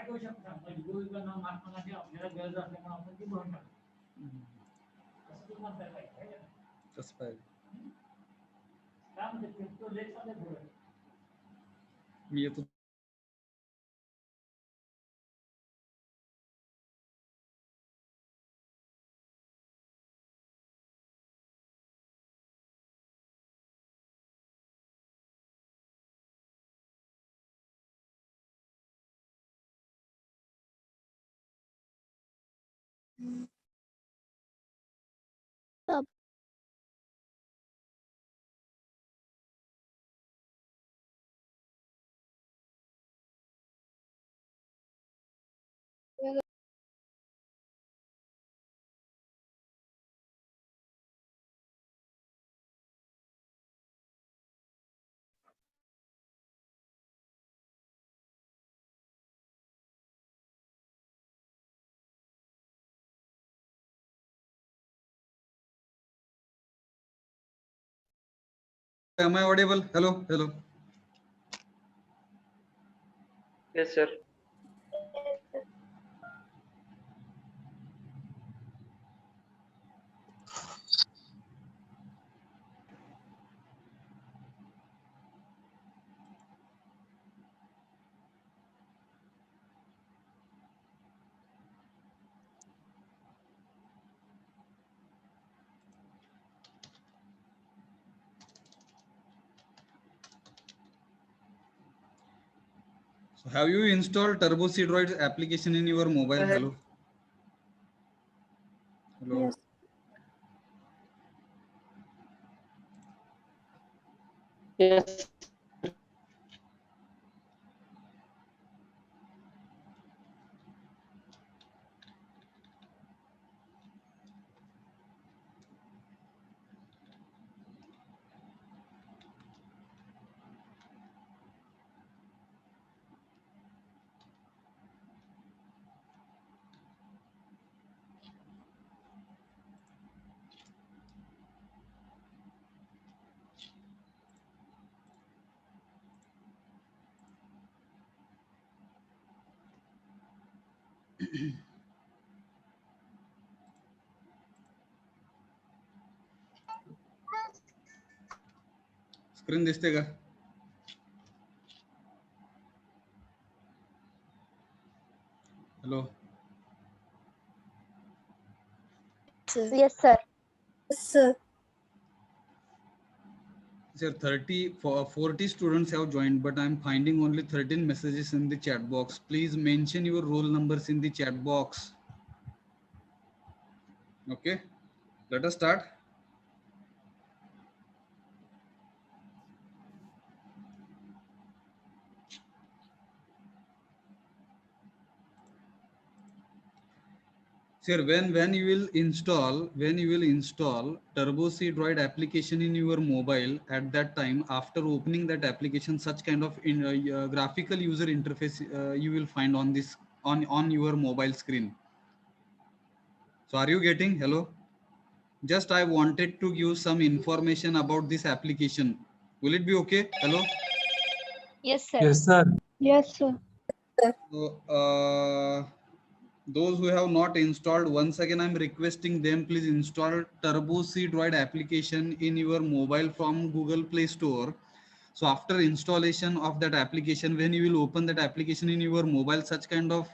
करू शकतो आपण गुगल नाव मार्कमध्ये आपल्याला गरज असल्यामुळे आपण ती भरून टाकतो असं तुम्ही म्हणताय काय तसं पाहिजे काय म्हणते तो लेट मध्ये बोलतो मी येतो Am I audible? Hello, hello. Yes, sir. So have you installed Turbo C Droid application in your mobile? Hello. Hello. Yes. Yes. Screen दिसते का? Hello. Yes, sir. Yes, sir. Sir, 40 students have joined, but I'm finding only 13 messages in the chat box. Please mention your roll numbers in the chat box. Okay, let us start. Sir, when you will install Turbo C Droid application in your mobile, at that time, after opening that application, such kind of graphical user interface you will find on this on your mobile screen. So are you getting? Hello? Just I wanted to give some information about this application. Will it be okay? Hello? Yes, sir. Yes, sir. Yes, sir. So, those who have not installed, once again I'm requesting them, please install Turbo C Droid application in your mobile from Google Play Store. So after installation of that application, when you will open that application in your mobile, such kind of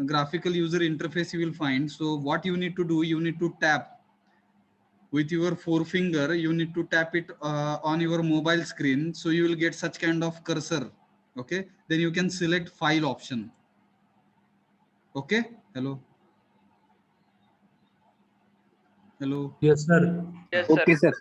graphical user interface you will find. So what you need to do, you need to tap with your forefinger, you need to tap it on your mobile screen. So you will get such kind of cursor. Okay, then you can select file option. Okay, hello. Hello. Yes, sir. Yes, sir. Okay, sir.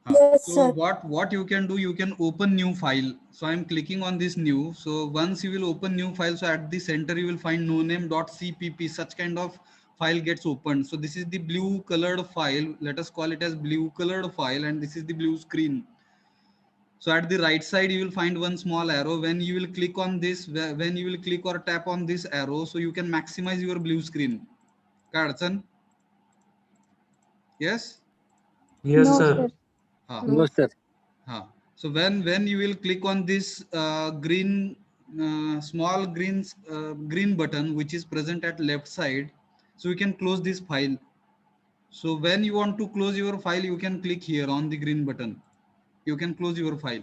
Yes, So sir. what you can do, you can open new file. So I'm clicking on this new. So once you will open new file, so at the center you will find noname.cpp. Such kind of file gets opened. So this is the blue colored file. Let us call it as blue colored file, and this is the blue screen. So at the right side you will find one small arrow. When you will click on this, when you will click or tap on this arrow, so you can maximize your blue screen. काय अडचण? Yes. Yes, No, sir. sir. हाँ. No, sir. So when you will click on this green small green button which is present at left side, so you can close this file. So when you want to close your file, you can click here on the green button. You can close your file.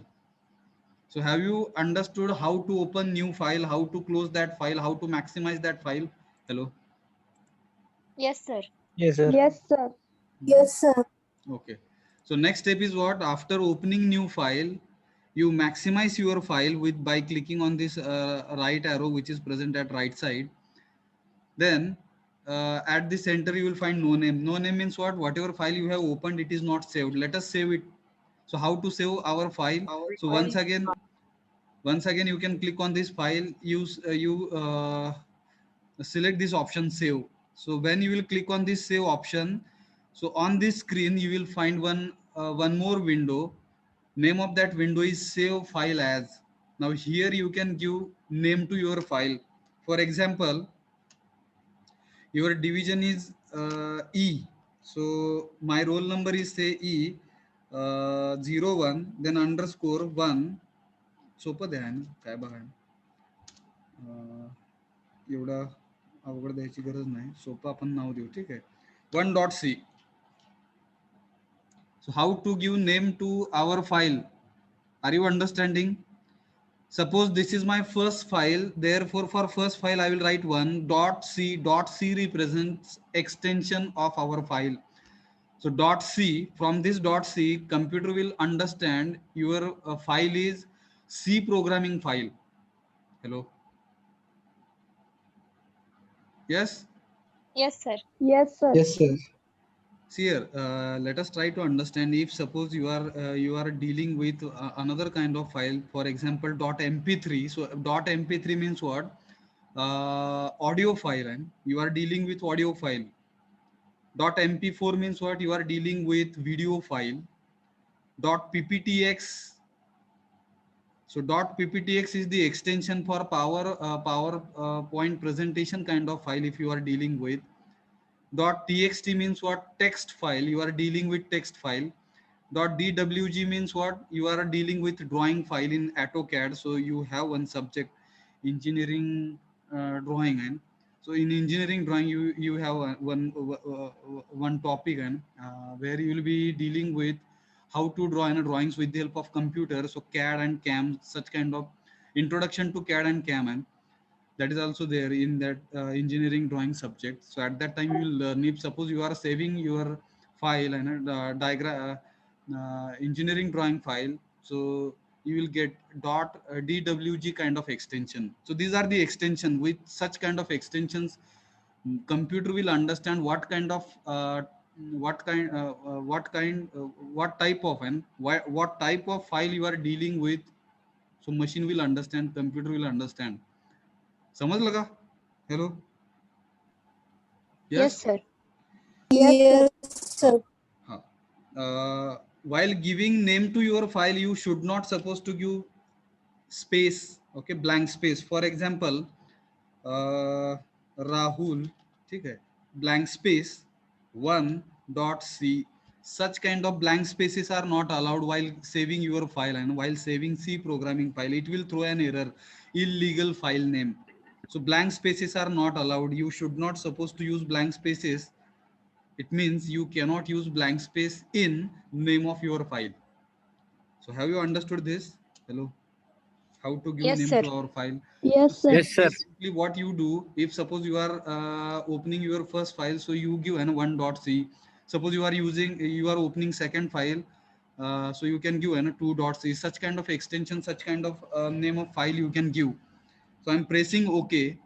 So have you understood how to open new file, how to close that file, how to maximize that file? Hello. Yes, sir. Yes, sir. Yes, sir. Yes, sir. Okay. So next step is what? After opening new file, you maximize your file with by clicking on this right arrow which is present at right side. Then at the center you will find no name. No name means what? Whatever file you have opened, it is not saved. Let us save it. So how to save our file? So once again you can click on this file. You select this option save. So when you will click on this save option, so on this screen you will find one more window. Name of that window is save file as. Now here you can give name to your file. For example, your division is E. So my roll number is say E 01, then underscore 1. सोपं द्या ना काय बघा एवढा अवघड द्यायची गरज नाही, सोपं आपण नाव देऊ. ठीक आहे. 1.c. So how to give name to our file? Are you understanding? Suppose this is my first file, therefore for first file I will write 1.c. .c represents extension of our file. So .c, from this .c, computer will understand your file is C programming file. Hello. Yes. Yes, sir. Yes, sir. Yes, sir. See here, let us try to understand. If suppose you are dealing with another kind of file, for example .mp3. So .mp3 means what? Audio file, and you are dealing with audio file. .mp4 means what? You are dealing with video file. .pptx. So .pptx is the extension for PowerPoint presentation kind of file if you are dealing with. .txt means what? Text file. You are dealing with text file. .dwg means what? You are dealing with drawing file in AutoCAD. So you have one subject, engineering drawing, and so in engineering drawing you have one topic, and where you will be dealing with how to draw drawings with the help of computer. So CAD and CAM, such kind of introduction to CAD and CAM, and that is also there in that engineering drawing subject. So at that time you will learn. If suppose you are saving your file and diagram engineering drawing file, so you will get .dwg kind of extension. So these are the extension. With such kind of extensions, computer will understand what kind of what type of and what type of file you are dealing with. So machine will understand, computer will understand. समजलं का? Hello. Yes, sir. Yes, sir. While giving name to your file, you should not supposed to give space. Okay, blank space. For example, Rahul, ठीक है, blank space 1.c. Such kind of blank spaces are not allowed while saving your file, and while saving C programming file, it will throw an error, illegal file name. So blank spaces are not allowed. You should not supposed to use blank spaces. It means you cannot use blank space in name of your file. So have you understood this? Hello. How to give Yes, name sir. to our file? Yes, So sir. Yes, sir. basically what you do, if suppose you are opening your first file, so you give an 1.c. Suppose you are opening second file, so you can give an 2.c. Such kind of extension, such kind of name of file you can give. So I'm pressing OK.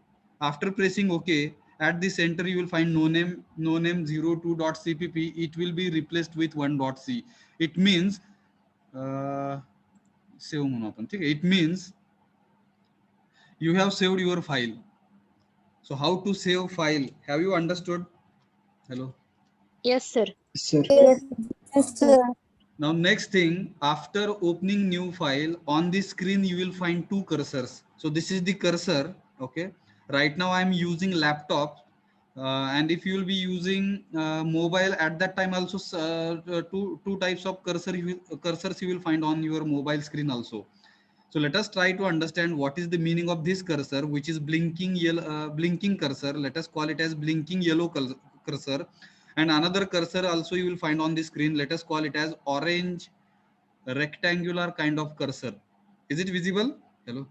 After pressing OK, at the center you will find no name 02.cpp. It will be replaced with 1.c. It means save म्हणू आपण, ठीक आहे. It means you have saved your file. So how to save file? Have you understood? Hello. Yes, sir. Sir. Yes, sir. Now next thing, after opening new file, on the screen you will find two cursors. So this is the cursor. Okay. Right now I am using laptop, and if you will be using mobile at that time also, two types of cursors you will find on your mobile screen also. So let us try to understand what is the meaning of this cursor, which is blinking yellow, blinking cursor. Let us call it as blinking yellow cursor. And another cursor also you will find on the screen. Let us call it as orange rectangular kind of cursor. Is it visible? Hello.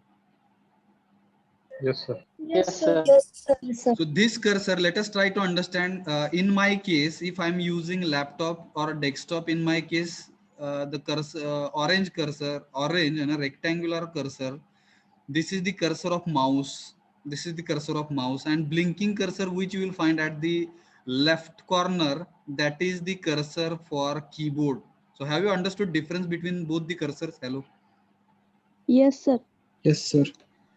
Yes, sir. Yes, sir. Yes, sir. Yes, sir. So this cursor, let us try to understand. In my case, if I'm using laptop or desktop, in my case, the cursor, orange cursor, orange and a rectangular cursor. This is the cursor of mouse. This is the cursor of mouse, and blinking cursor, which you will find at the left corner, that is the cursor for keyboard. So have you understood difference between both the cursors? Hello. Yes, sir. Yes, sir.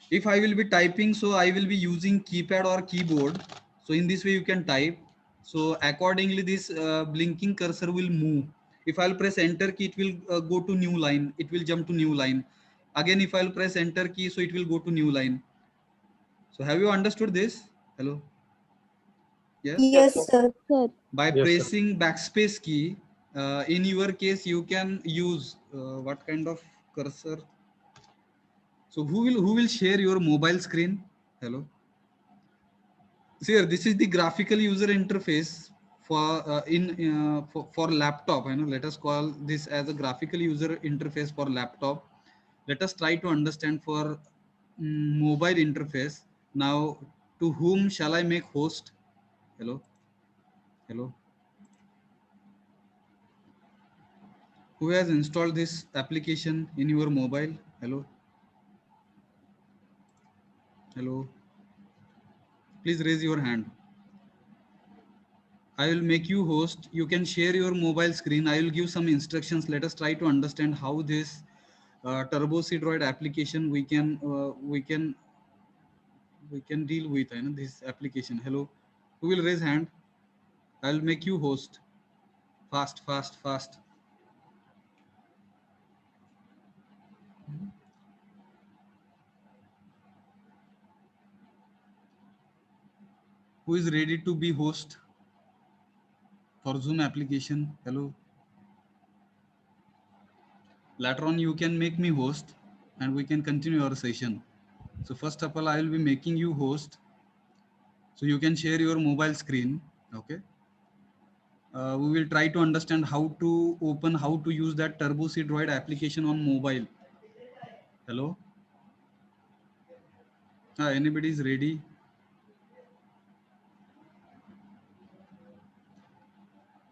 If I will be typing, so I will be using keypad or keyboard. So in this way you can type. So accordingly this blinking cursor will move. If I'll press enter key, it will go to new line. It will jump to new line. Again, if I'll press enter key, so it will go to new line. So have you understood this? Hello. Yes. Yes, sir. Sir. By Yes, sir. pressing backspace key, in your case, you can use what kind of cursor? So who will share your mobile screen? Hello. Here, this is the graphical user interface for laptop. Let us call this as a graphical user interface for laptop. Let us try to understand for mobile interface. Now, to whom shall I make host? Hello, hello. Who has installed this application in your mobile? Hello, hello. Please raise your hand. I will make you host. You can share your mobile screen. I will give some instructions. Let us try to understand how this Turbo Droid application we can deal with this application. Hello, who will raise hand? I'll make you host. Fast, fast, fast. Who is ready to be host for Zoom application? Hello. Later on, you can make me host, and we can continue our session. So first of all, I will be making you host, so you can share your mobile screen. Okay. We will try to understand how to use that Turbo Droid application on mobile. Hello. Anybody is ready?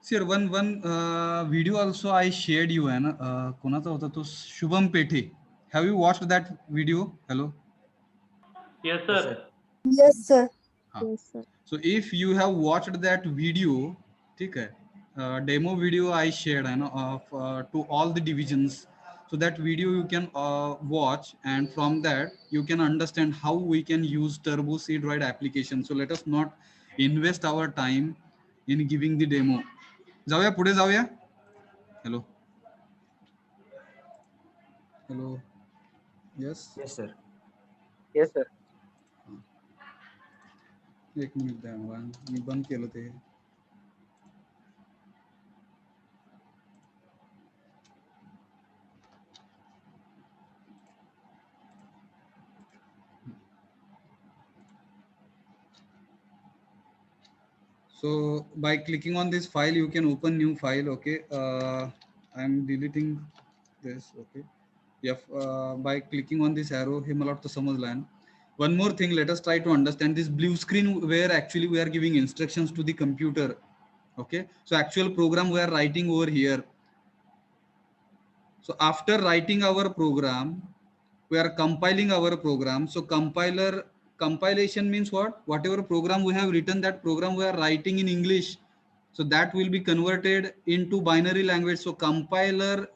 Sir, one video also I shared you है ना कोणाचा होता तो शुभम पेठे. Have you watched that video? Hello. Yes, sir. Yes, sir. Yes, sir. So if you have watched that video, ठीक है, demo video I shared है ना of to all the divisions. So that video you can watch, and from that you can understand how we can use Turbo Droid application. So let us not invest our time in giving the demo. जाऊया पुढे जाऊया. Hello. Hello. Yes. Yes, sir. Yes, sir. एक minute द्या मला, मी बंद केलं ते. So by clicking on this file, you can open new file. Okay. I'm deleting this. Okay. Yeah. By clicking on this arrow, हे मला वाटतं समजलं आहे. One more thing, let us try to understand this blue screen where actually we are giving instructions to the computer. Okay. So actual program we are writing over here. So after writing our program, we are compiling our program. So compilation means what? Whatever program we have written, that program we are writing in English, so that will be converted into binary language. So compile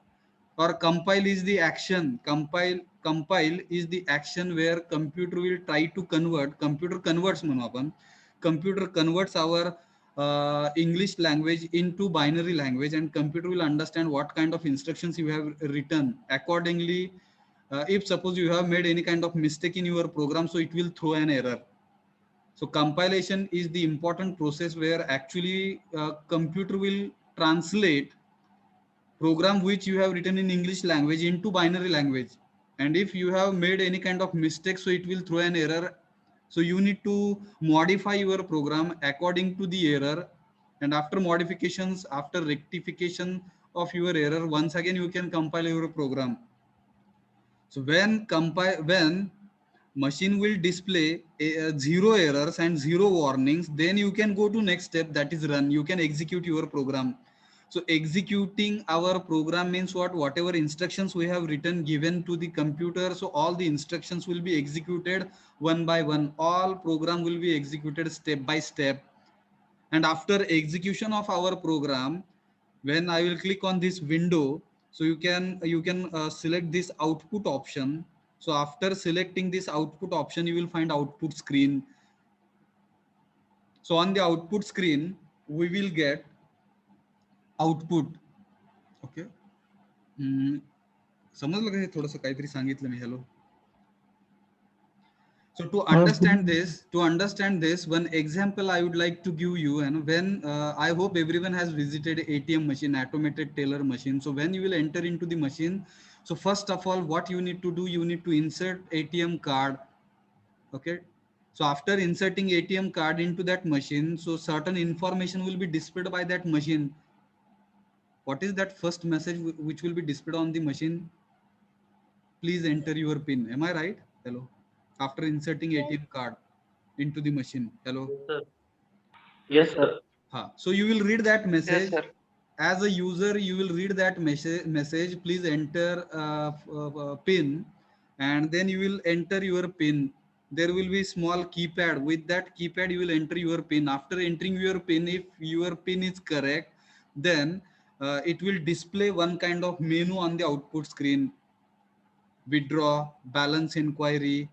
is the action. Compile is the action where computer will try to convert. Computer converts म्हणू आपण. Computer converts our English language into binary language, and computer will understand what kind of instructions you have written. Accordingly, if suppose you have made any kind of mistake in your program, so it will throw an error. So compilation is the important process where actually computer will translate program which you have written in English language into binary language. and if you have made any kind of mistake, so it will throw an error. So you need to modify your program according to the error, and after modifications, after rectification of your error, once again you can compile your program. So when machine will display zero errors and zero warnings, then you can go to next step, that is run. You can execute your program. So executing our program means what? Whatever instructions we have written given to the computer, so all the instructions will be executed one by one. All program will be executed step by step. And after execution of our program, when I will click on this window, so you can select this output option. So after selecting this output option, you will find output screen. So on the output screen, we will get output. Okay. समजलं का? हे थोडंसं काहीतरी सांगितलं मी. Hello. So to understand this, one example I would like to give you, and when I hope everyone has visited ATM machine, automated teller machine. So when you will enter into the machine, so first of all, what you need to do, you need to insert ATM card. Okay. So after inserting ATM card into that machine, so certain information will be displayed by that machine. What is that first message which will be displayed on the machine? Please enter your PIN. Am I right? Hello. After inserting ATM card into the machine. Hello. Yes, sir. So you will read that message. Yes, sir. As a user, you will read that message. Please enter PIN, and then you will enter your PIN. There will be small keypad. With that keypad, you will enter your PIN. After entering your PIN, if your PIN is correct, then it will display one kind of menu on the output screen. Withdraw, balance inquiry,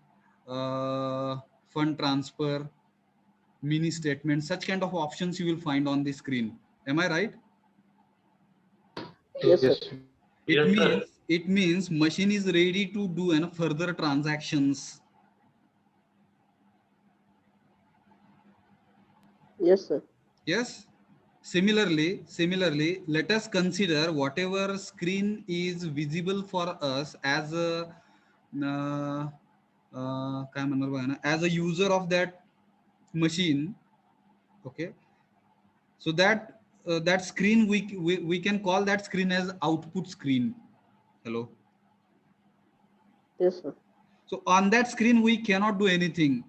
fund transfer, mini statement, such kind of options you will find on the screen. Am I right? Yes, sir. It means machine is ready to do further transactions. Yes, sir. Yes. Similarly, let us consider whatever screen is visible for us as a as a user of that machine. Okay. So that that screen we can call that screen as output screen. Hello. Yes, sir. So on that screen we cannot do anything.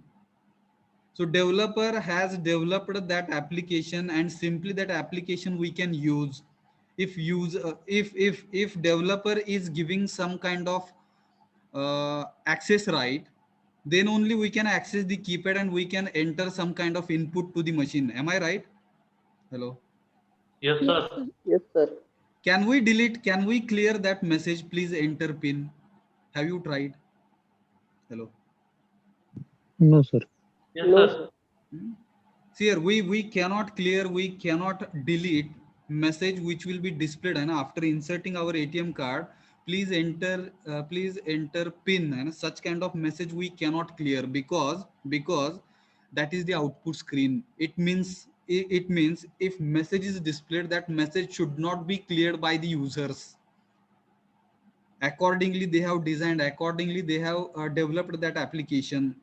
So developer has developed that application, and simply that application we can use. If developer is giving some kind of access right, then only we can access the keypad and we can enter some kind of input to the machine. Am I right? Hello. Yes, sir. Yes, sir. Can we delete? Can we clear that message? Please enter PIN. Have you tried? Hello. No, sir. Yes, sir. See here, we cannot clear, we cannot delete message which will be displayed, and after inserting our ATM card, please enter PIN, and such kind of message we cannot clear because that is the output screen. It means if message is displayed, that message should not be cleared by the users. Accordingly, they have designed, accordingly they have developed that application.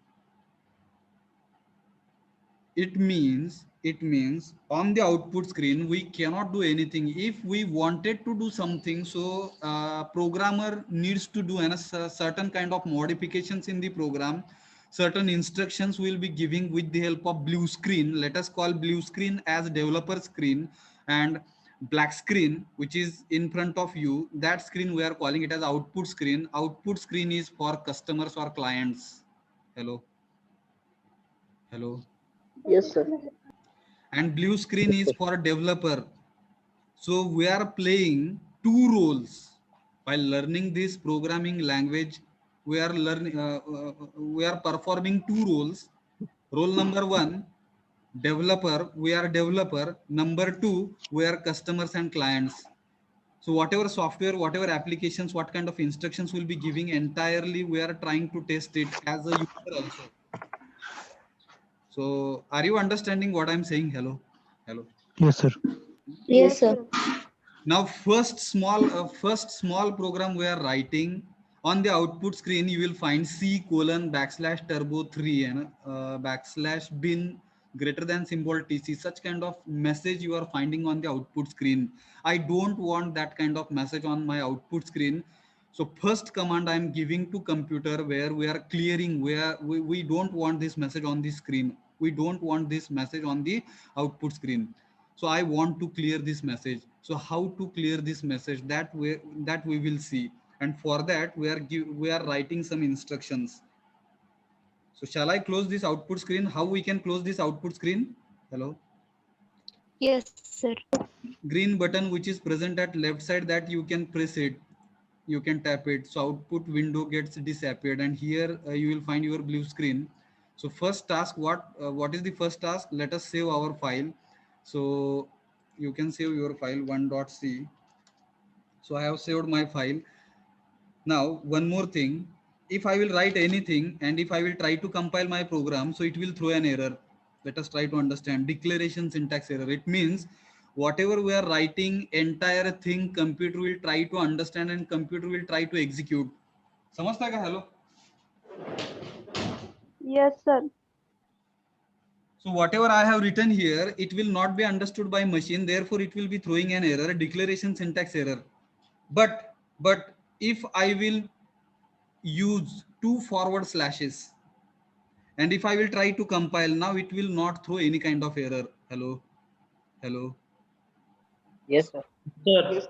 It means on the output screen we cannot do anything. If we wanted to do something, so programmer needs to do a certain kind of modifications in the program. Certain instructions will be giving with the help of blue screen. Let us call blue screen as developer screen, and black screen which is in front of you, that screen we are calling it as output screen. Output screen is for customers or clients. Hello. Yes, sir. And blue screen is for developer. So we are playing two roles while learning this programming language. We are performing two roles. Role number one, developer. We are developer. Number two, we are customers and clients. So whatever software, whatever applications, what kind of instructions will be giving, entirely we are trying to test it as a user also. So are you understanding what I'm saying? Hello. Yes, sir. Yes, sir. Now first small program we are writing. On the output screen, you will find C:\turbo3 and \bin greater than symbol TC. Such kind of message you are finding on the output screen. I don't want that kind of message on my output screen. So first command I am giving to computer where we are clearing, where we don't want this message on the screen. We don't want this message on the output screen. So I want to clear this message. So how to clear this message, that we will see. And for that we are writing some instructions. So shall I close this output screen? How we can close this output screen? Hello. Yes, sir. Green button which is present at left side, that you can press it, you can tap it, so output window gets disappeared, and here you will find your blue screen. So first task, what is the first task? Let us save our file. So you can save your file 1.c. So I have saved my file. Now one more thing, if I will write anything and if I will try to compile my program, so it will throw an error. Let us try to understand declaration syntax error. It means whatever we are writing, entire thing computer will try to understand and computer will try to execute. समझता है क्या? Hello. Yes, sir. So whatever I have written here, it will not be understood by machine. Therefore, it will be throwing an error, declaration syntax error. But if I will use 2 forward slashes and if I will try to compile, now it will not throw any kind of error. Hello. Yes, sir. Sir.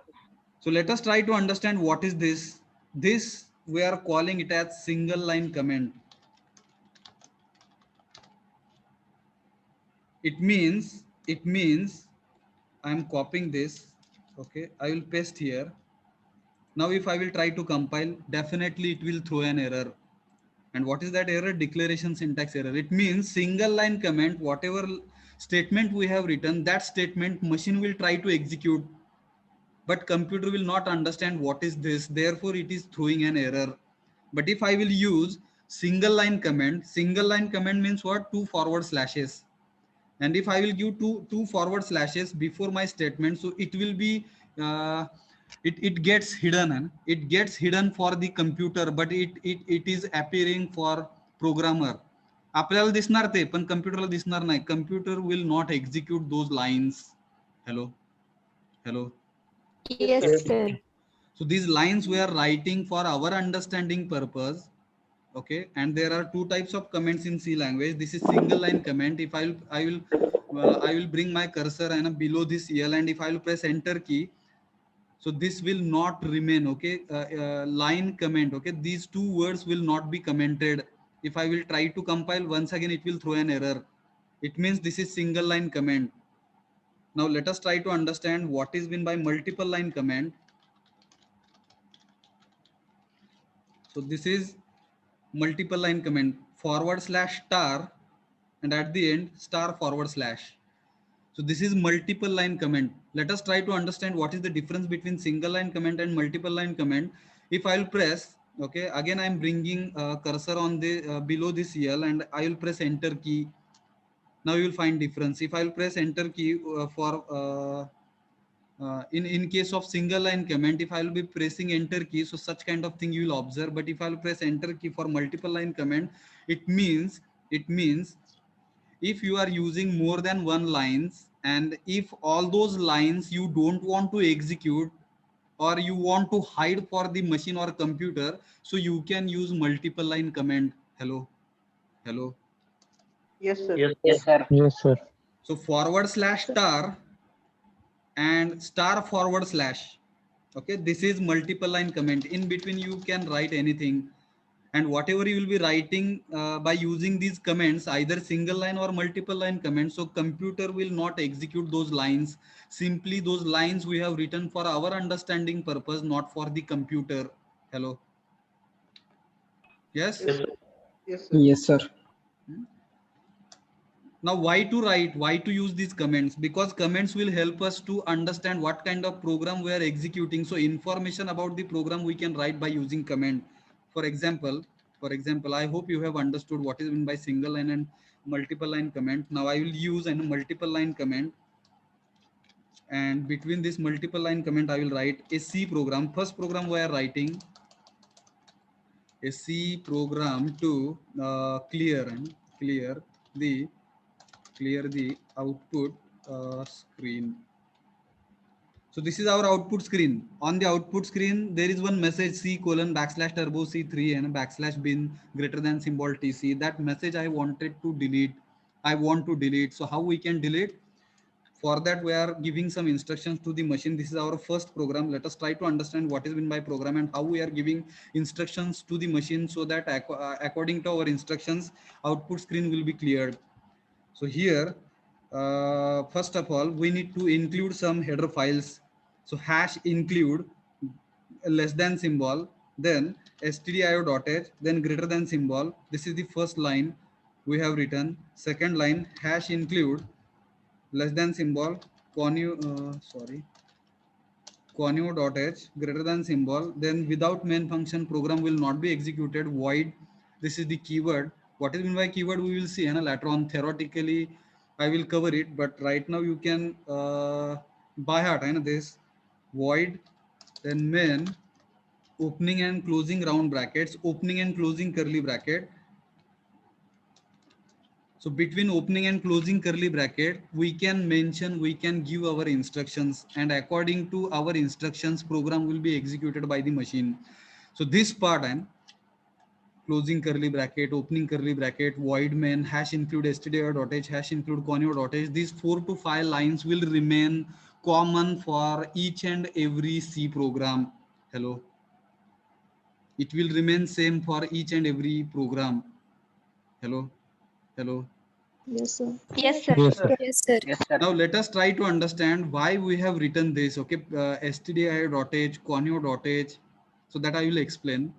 So let us try to understand what is this. This we are calling it as single line comment. It means I am copying this. Okay, I will paste here. Now if I will try to compile, definitely it will throw an error. And what is that error? Declaration syntax error. It means single line comment, whatever statement we have written, that statement machine will try to execute, but computer will not understand what is this. Therefore, it is throwing an error. But if I will use single line comment means what? 2 forward slashes. And if I will give two forward slashes before my statement, so it will be it gets hidden, and it gets hidden for the computer, but it is appearing for programmer. आपल्याला दिसणार ते, पण कम्प्युटरला दिसणार नाही. Computer will not execute those lines. Hello. Yes, sir. So these lines we are writing for our understanding purpose. Okay, and there are 2 types of comments in C language. This is single line comment. If I will bring my cursor and below this L, and if I will press enter key, so this will not remain. Okay, line comment. Okay, these 2 words will not be commented. If I will try to compile, once again it will throw an error. It means this is single line comment. Now let us try to understand what is meant by multiple line comment. So this is multiple line comment, /* and at the end */. So this is multiple line comment. Let us try to understand what is the difference between single line comment and multiple line comment. If I will press, okay, again I am bringing cursor on the below this L, and I will press enter key. Now you will find difference. If I will press enter key in case of single line comment, if I will be pressing enter key, so such kind of thing you will observe. But if I will press enter key for multiple line comment, it means if you are using more than 1 lines, and if all those lines you don't want to execute or you want to hide for the machine or computer, so you can use multiple line comment. Hello. Yes, sir. Yes, sir. So /* and */. Okay, this is multiple line comment. In between you can write anything, and whatever you will be writing by using these comments, either single line or multiple line comments, so computer will not execute those lines. Simply those lines we have written for our understanding purpose, not for the computer. Hello. Yes. Yes, sir. Now why to use these comments? Because comments will help us to understand what kind of program we are executing. So information about the program we can write by using comment. For example, I hope you have understood what is meant by single line and multiple line comment. Now I will use a multiple line comment, and between this multiple line comment I will write a C program. First program we are writing a C program to clear the output screen. So this is our output screen. On the output screen, there is one message C colon backslash turbo C3 and backslash bin greater than symbol TC. That message I wanted to delete. I want to delete. So how we can delete? For that, we are giving some instructions to the machine. This is our first program. Let us try to understand what is meant by program and how we are giving instructions to the machine so that according to our instructions, output screen will be cleared. So here, first of all, we need to include some header files. So hash include less than symbol, then stdio.h, then greater than symbol. This is the first line we have written. Second line, hash include less than symbol, conio.h greater than symbol. Then without main function, program will not be executed. Void. This is the keyword. What is meant by keyword we will see later on. Theoretically I will cover it, but right now you can by heart this void, then main, opening and closing round brackets, opening and closing curly bracket. So between opening and closing curly bracket, we can give our instructions, and according to our instructions, program will be executed by the machine. So this part and closing curly bracket, opening curly bracket, void main, hash include stdio.h, hash include conio.h. These 4 to 5 lines will remain common for each and every C program. Hello. It will remain same for each and every program. Hello. Hello. Yes, sir. Yes, Yes, sir. Yes, sir. Yes, sir. Now let us try to understand why we have written this. Okay, stdio.h, conio.h. So that I will explain.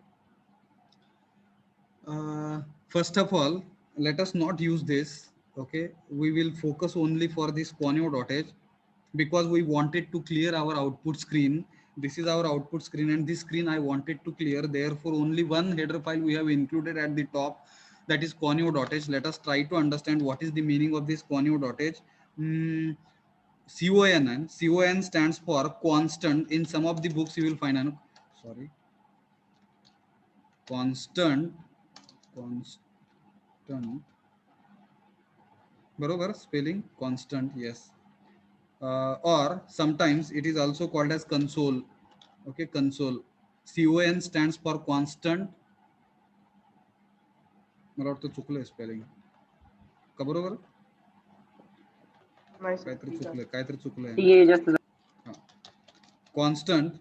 First of all, let us not use this. Okay, we will focus only for this conio.h because we wanted to clear our output screen. This is our output screen, and this screen I wanted to clear. Therefore, only one header file we have included at the top, that is conio.h. Let us try to understand what is the meaning of this conio.h. CON stands for constant. In some of the books you will find constant barobar spelling constant, yes, or sometimes it is also called as console. Okay, console. CON stands for constant. मला वाटतं चुकलं spelling का बरोबर काहीतरी चुकलंय constant.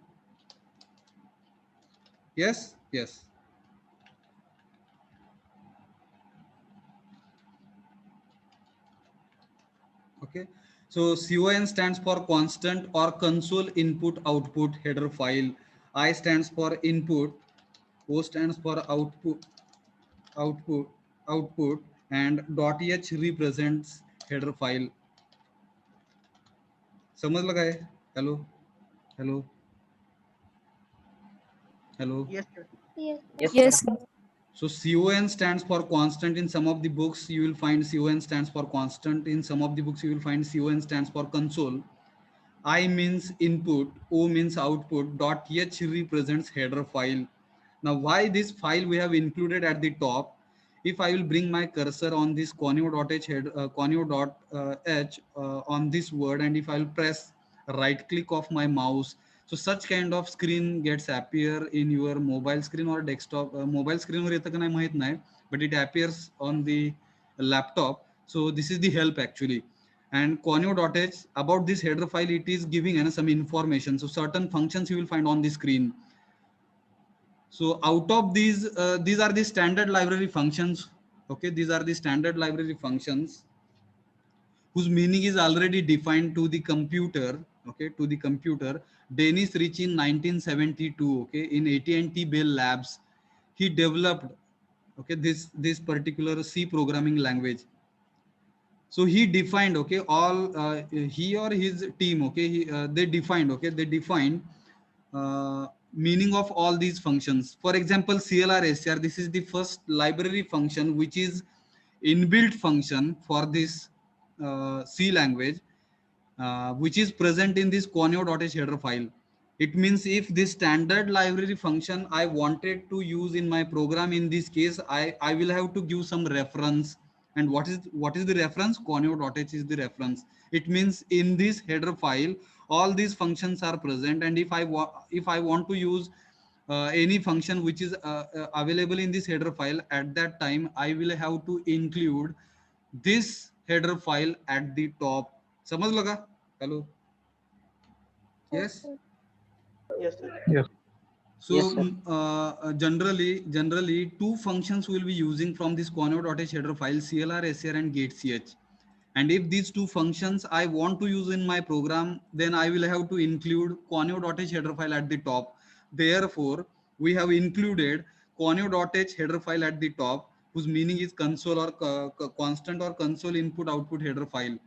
Yes. Okay, so CON stands for constant or console input output header file. I stands for input, O stands for output, and .h represents header file. समजलं काय? Hello. Yes, sir. Yes, sir. So CON stands for constant. In some of the books you will find CON stands for constant. In some of the books you will find CON stands for console. I means input, O means output, .h represents header file. Now why this file we have included at the top? If I will bring my cursor on this conio.h on this word, and if I will press right click of my mouse, so such kind of screen gets appear in your mobile screen or desktop. Mobile screen वर येतं का नाही माहित नाही, but it appears on the laptop. So this is the help actually. And conio.h, about this header file, it is giving some information. So certain functions you will find on the screen. So out of these are the standard library functions. Okay, these are the standard library functions whose meaning is already defined to the computer. Okay, to the computer. Dennis Rich in 1972. Okay, in AT&T Bell Labs, he developed this particular C programming language. So he defined all he or his team they defined meaning of all these functions. For example, CLR-SCR, this is the first library function which is inbuilt function for this C language, which is present in this conio.h header file. It means if this standard library function I wanted to use in my program, in this case, I will have to give some reference. And what is the reference? Conio.h is the reference. It means in this header file, all these functions are present. And if I want to use any function which is available in this header file, at that time, I will have to include this header file at the top. समझ लगा? Hello? Yes? Yes, sir. Yes. So Yes, sir. generally two functions will be using from this conio.h header file, clr, ser and getch. And if these two functions I want to use in my program, then I will have to include conio.h header file at the top. Therefore, we have included conio.h header file at the top, whose meaning is console or constant or console input output header file.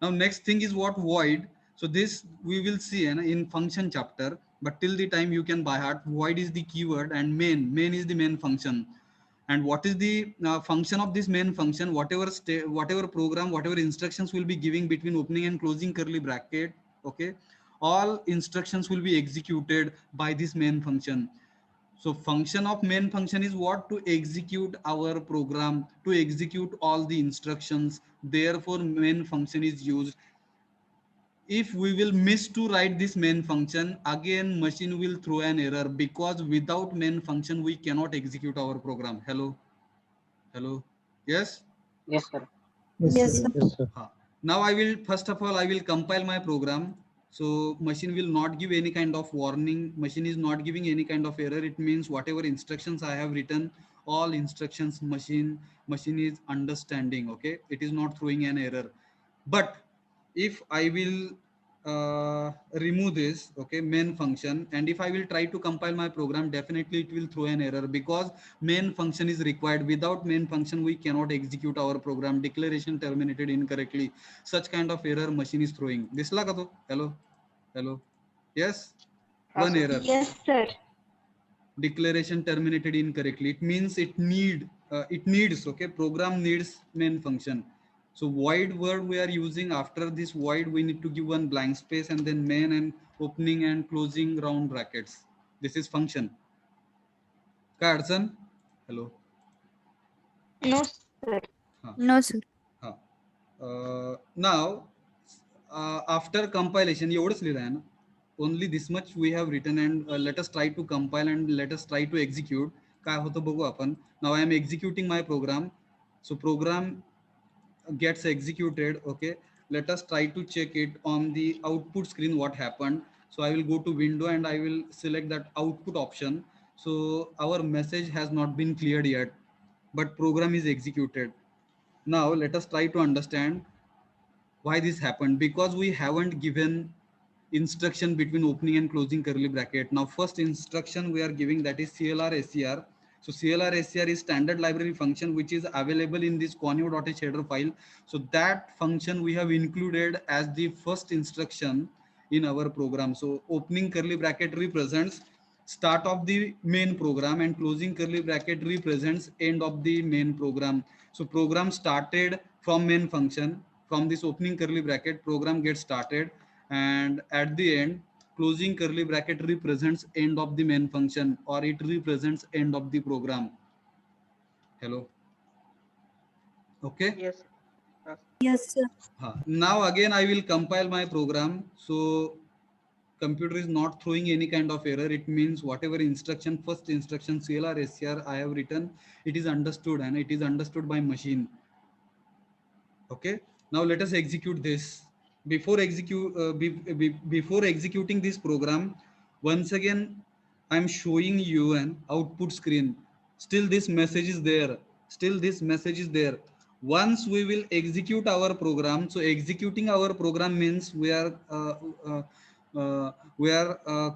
Now next thing is what? Void. So this we will see in function chapter, but till the time you can by heart. Void is the keyword and main is the main function. And what is the function of this main function? Whatever program, whatever instructions will be giving between opening and closing curly bracket, okay, all instructions will be executed by this main function. So function of main function is what? To execute our program, to execute all the instructions. Therefore main function is used. If we will miss to write this main function, again machine will throw an error, because without main function we cannot execute our program. Hello, yes. Yes, sir. Yes, sir. Yes, sir. Now I will, first of all, I will compile my program. So machine will not give any kind of warning. Machine is not giving any kind of error. It means whatever instructions I have written, all instructions machine is understanding. Okay, it is not throwing an error. But if I will remove this, okay, main function, and if I will try to compile my program, definitely it will throw an error, because main function is required. Without main function we cannot execute our program. Declaration terminated incorrectly, such kind of error machine is throwing. This laga to? Hello, yes. One sir. error, Yes, sir. declaration terminated incorrectly. It means it needs, okay, program needs main function. So void word we are using. After this void we need to give one blank space and then main and opening and closing round brackets. This is function. काय अडचण? Hello. No, sir. No, sir. Now after compilation एवढंच लिहिलं आहे ना. Only this much we have written, and let us try to compile and let us try to execute. काय होतं बघू आपण. Now I am executing my program. So program gets executed. Okay, let us try to check it on the output screen what happened. So I will go to window and I will select that output option. So our message has not been cleared yet, but program is executed. Now let us try to understand why this happened. Because we haven't given instruction between opening and closing curly bracket. Now first instruction we are giving, that is clr ser. So clr ser is standard library function which is available in this conio.h header file. So that function we have included as the first instruction in our program. So opening curly bracket represents start of the main program and closing curly bracket represents end of the main program. So program started from main function. From this opening curly bracket program gets started, and at the end closing curly bracket represents end of the main function, or it represents end of the program. Hello, okay. Yes, sir. Yes, sir. Now again I will compile my program. So computer is not throwing any kind of error. It means whatever instruction, first instruction clr ser I have written, it is understood and it is understood by machine. Okay, now let us execute this. Before executing this program, once again I'm showing you an output screen. Still this message is there. Once we will execute our program, so executing our program means we are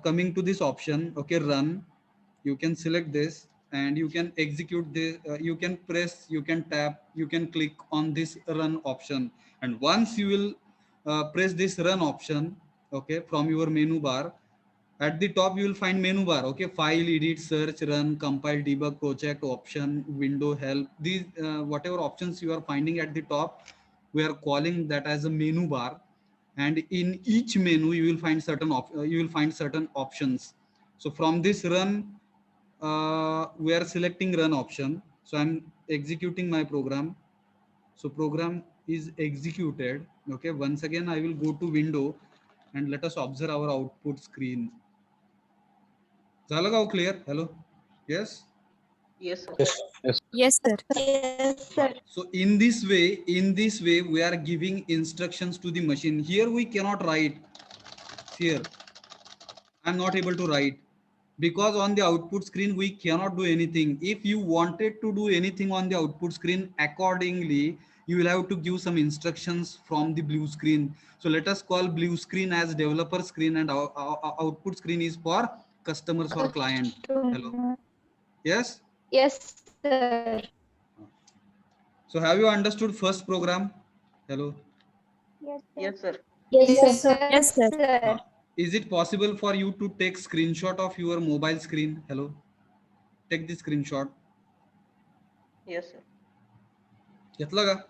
coming to this option. Okay, run. You can select this and you can execute this. You can press, you can tap, you can click on this run option. And once you will press this run option, okay, from your menu bar, at the top you will find menu bar. Okay, file, edit, search, run, compile, debug, project, option, window, help. These whatever options you are finding at the top, we are calling that as a menu bar. and in each menu you will find certain options. So from this run, we are selecting run option. So I'm executing my program. So program is executed. Okay, once again I will go to window and let us observe our output screen. झालं का हो clear? Hello? Yes? Yes, sir. Yes. Yes. Yes, sir. Yes, sir. So in this way we are giving instructions to the machine. Here we cannot write. Here I'm not able to write because on the output screen we cannot do anything. If you wanted to do anything on the output screen, accordingly you will have to give some instructions from the blue screen. So let us call blue screen as developer screen, and our output screen is for customers or client. Hello? Yes? Yes, sir. So have you understood first program? Hello? Yes, sir. Yes, sir. Yes, sir. Is it possible for you to take screenshot of your mobile screen? Hello? Take the screenshot. Yes, sir. घेतलं का?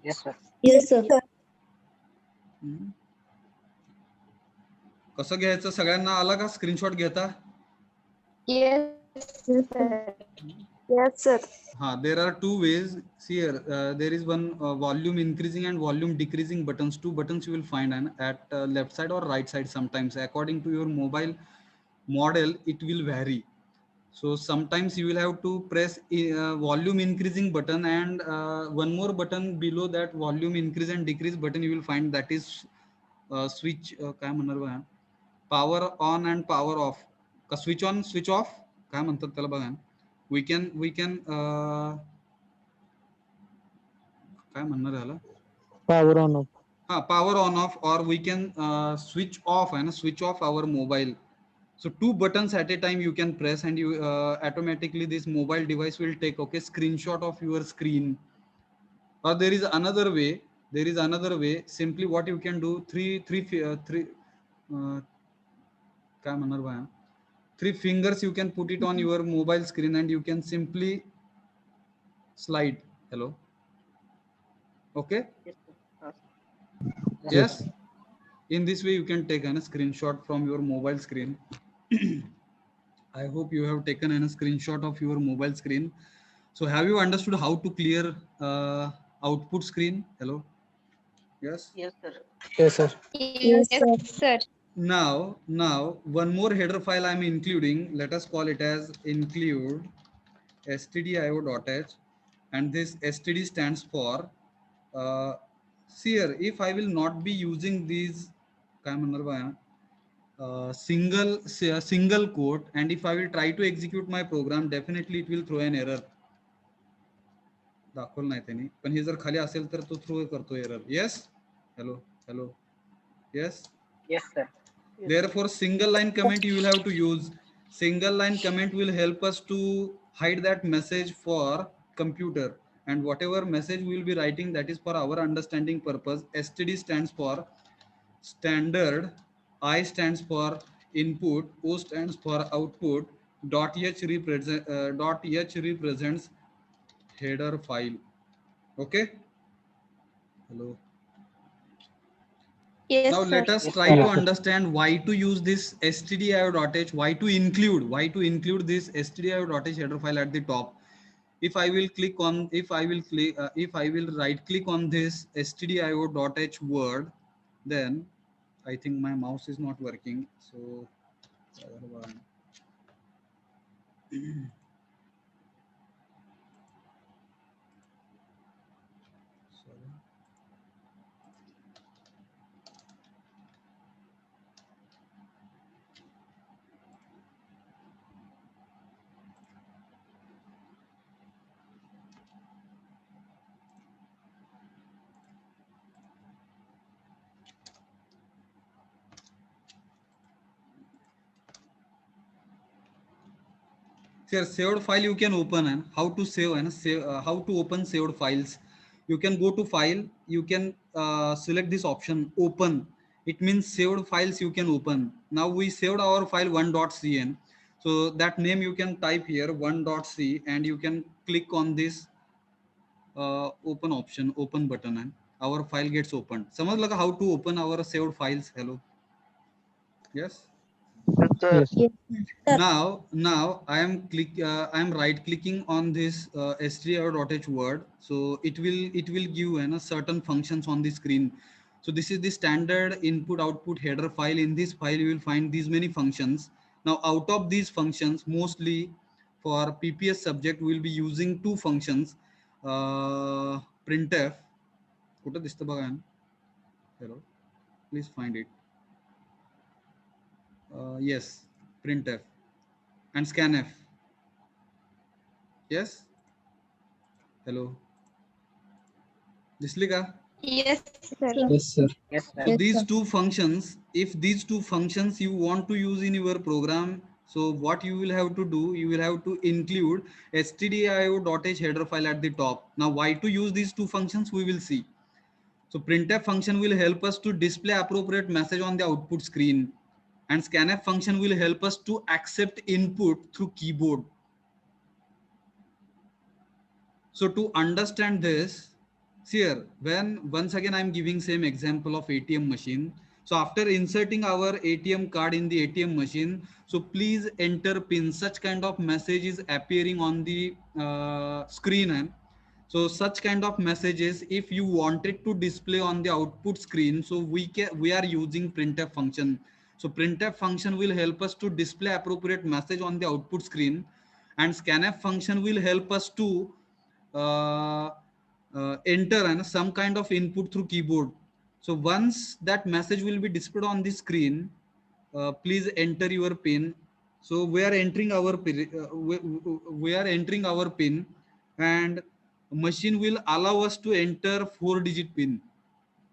Yes, sir. Yes, sir. कसं घ्यायचं सगळ्यांना आला का screenshot घेता? Yes, sir. Yes, sir. There are two ways. See here, there is one volume increasing and volume decreasing buttons. Two buttons you will find at left side or right side sometimes. According to your mobile model, it will vary. So sometimes you will have to press volume increasing button, and one more button below that volume increase and decrease button you will find, that is switch काय म्हणणार बघा, power on and power off. का switch on switch off काय म्हणतात त्याला बघा. We can काय म्हणणार याला, Power on off. power on off, or we can switch off and switch off our mobile. So two buttons at a time you can press, and you automatically this mobile device will take screenshot of your screen. Or there is another way. Simply what you can do, काय म्हणणार बघा, 3 fingers you can put it on your mobile screen and you can simply slide. Hello? Okay? Yes, sir. Yes? In this way you can take a screenshot from your mobile screen. I hope you have taken a screenshot of your mobile screen. So have you understood how to clear output screen? Hello? Yes? Yes, sir. Yes, sir. Yes, sir. Now one more header file I'm including. Let us call it as include stdio.h, and this std stands for see here, if I will not be using these single quote, and if I will try to execute my program, definitely it will throw an error. दाखवलं नाही त्यांनी, पण हे जर खाली असेल तर तो throw करतो error. Yes? Hello? Yes? Yes, sir. Therefore single line comment you will have to use. Single line comment will help us to hide that message for computer, and whatever message we will be writing, that is for our understanding purpose. STD stands for standard, I stands for input, O stands for output, .h represents header file. Okay? Hello? Yes, Now sir. let us try to understand why to use this stdio.h, why to include this stdio.h header file at the top. If I will right click on this stdio.h word, then I think my mouse is not working. So here saved file you can open, and how to save and save how to open saved files. You can go to file, you can select this option open. It means saved files you can open. Now we saved our file 1.cn, so that name you can type here 1.c, and you can click on this open option, open button, and our file gets opened. समझ लगा how to open our saved files? Hello. Yes. Yes, sir. Yes. Yes, sir. Now I am right clicking on this str.h word, so it will give certain functions on the screen. So this is the standard input output header file. In this file you will find these many functions. Now out of these functions, mostly for PPS subject we will be using two functions. Printf, कुठं दिसतं बघा यानं? Hello, please find it. Yes, printf and scanf. Yes. Hello. दिसली का? Yes, sir. Yes, sir. Yes, sir. So Yes, these sir. two functions, if these two functions you want to use in your program, so what you will have to do, you will have to include stdio.h header file at the top. Now why to use these two functions we will see. So printf function will help us to display appropriate message on the output screen, and scanf function will help us to accept input through keyboard. So to understand this, see here, when once again I'm giving same example of ATM machine. So after inserting our ATM card in the ATM machine, so please enter pin. Such kind of message is appearing on the screen. And so such kind of messages, if you wanted to display on the output screen, so we are using printf function. So printf function will help us to display appropriate message on the output screen, and scanf function will help us to enter and some kind of input through keyboard. So once that message will be displayed on the screen, please enter your pin. So we are entering our pin, we are entering our pin, and machine will allow us to enter 4-digit pin.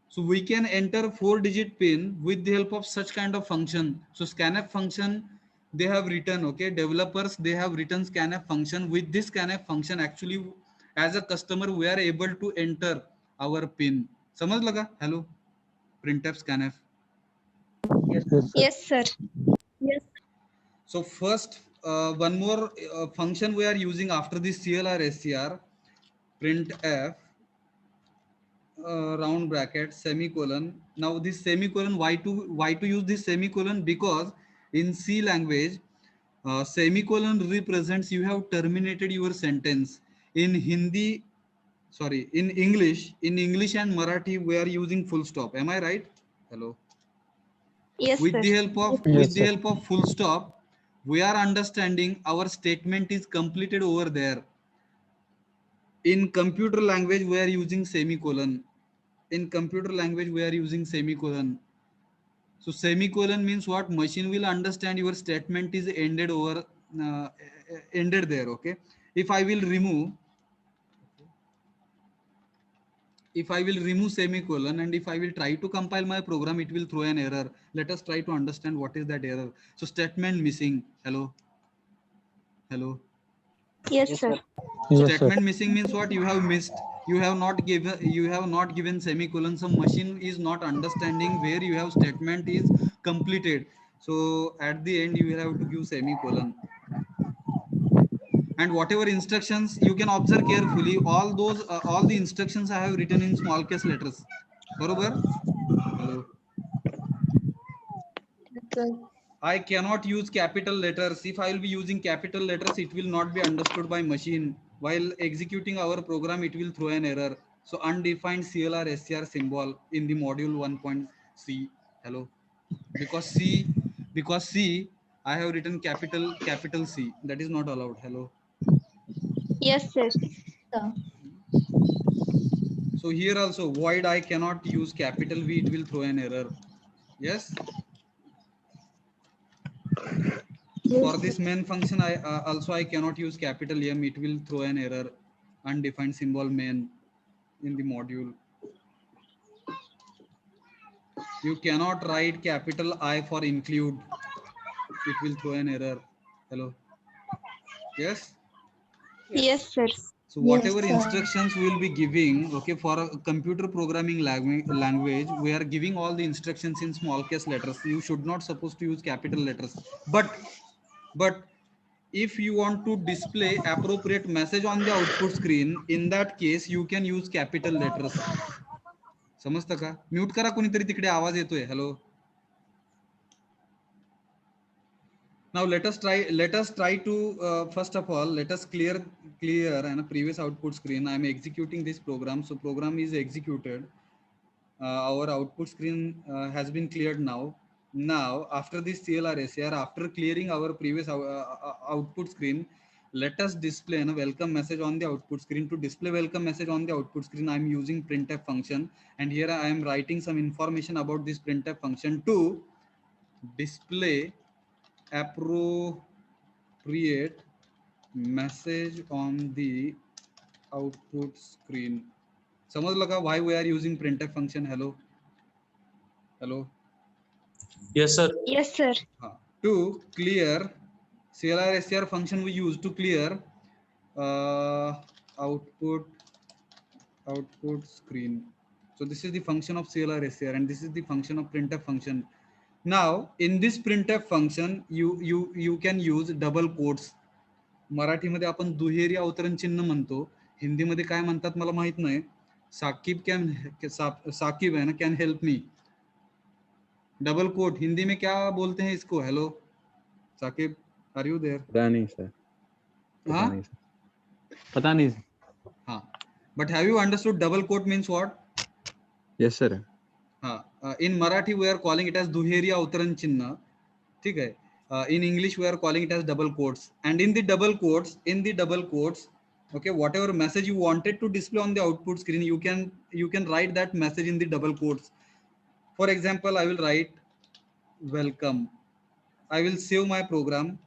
So we can enter 4-digit pin with the help of such kind of function. So scanf function they have written, okay, developers they have written scanf function. With this scanf function actually as a customer we are able to enter our pin. समझ लगा? Hello, printf scanf. Yes, Yes, sir. Yes, sir. Yes. So first one more function we are using after this CLR SCR, printf round bracket semicolon. Now this semicolon, why to use this semicolon? Because in C language semicolon represents you have terminated your sentence. In Hindi, sorry, in English and Marathi we are using full stop. Am I right? Hello. Yes, With sir. the help of Yes, sir. full stop, we are understanding our statement is completed over there. In computer language we are using semicolon. In computer language we are using semicolon. So semicolon means what? Machine will understand your statement is ended over ended there. Okay. If I will remove semicolon, and if I will try to compile my program, it will throw an error. Let us try to understand what is that error. So statement missing. Hello. Yes, yes, sir. sir. Yes, sir. Statement missing means what? You have missed. You have not given semicolon. Some machine is not understanding where you have statement is completed. So at the end you will have to give semicolon. And whatever instructions you can observe carefully, all the instructions I have written in small case letters. Barobar? Hello. I cannot use capital letters. If I will be using capital letters, it will not be understood by machine. While executing our program, it will throw an error. So undefined CLR SCR symbol in the module 1.c. Hello. Because C, I have written capital C. That is not allowed. Hello. Yes, sir. So here also void I cannot use capital V, it will throw an error. Yes. For this main function I I cannot use capital M, it will throw an error. Undefined symbol main in the module. You cannot write capital I for include, it will throw an error. Hello. Yes. Yes, sir. So whatever instructions we will be giving, okay, for a computer programming language, we are giving all the instructions in small case letters. You should not supposed to use capital letters. But if you want to display appropriate message on the output screen, in that case, you can use capital letters. समजतं का? Mute करा कोणीतरी, तिकडे आवाज येतोय. Hello. Now let us try to first of all let us clear and a previous output screen. I am executing this program, so program is executed. Our output screen has been cleared now. Now after this CLR SAR, after clearing our previous output screen, let us display a welcome message on the output screen. To display welcome message on the output screen, I am using printf function, and here I am writing some information about this printf function to display appropriate message on the output screen. समजलं का? Why we are using printf function? Hello. Yes, sir. Yes, sir. To clear CLR SCR function we use to clear output screen. So this is the function of CLR SCR, and this is the function of printf function. Now in this printf function you can use double quotes. मराठीमध्ये आपण दुहेरी अवतरण चिन्ह म्हणतो, हिंदीमध्ये काय म्हणतात मला माहित नाही. साकिब साकिब है ना, can help me. Double quote Hindi में क्या बोलते हैं इसको? Hello Saqib, are you there? पता नहीं सर. हाँ, पता नहीं. हाँ, but have you understood double quote means what? Yes sir. हाँ, in Marathi we are calling it as दुहेरी अवतरण चिन्ह. ठीक है. In English we are calling it as double quotes, and in the double quotes, okay, whatever message you wanted to display on the output screen, you can write that message in the double quotes. For example, I will write welcome. I will save my program,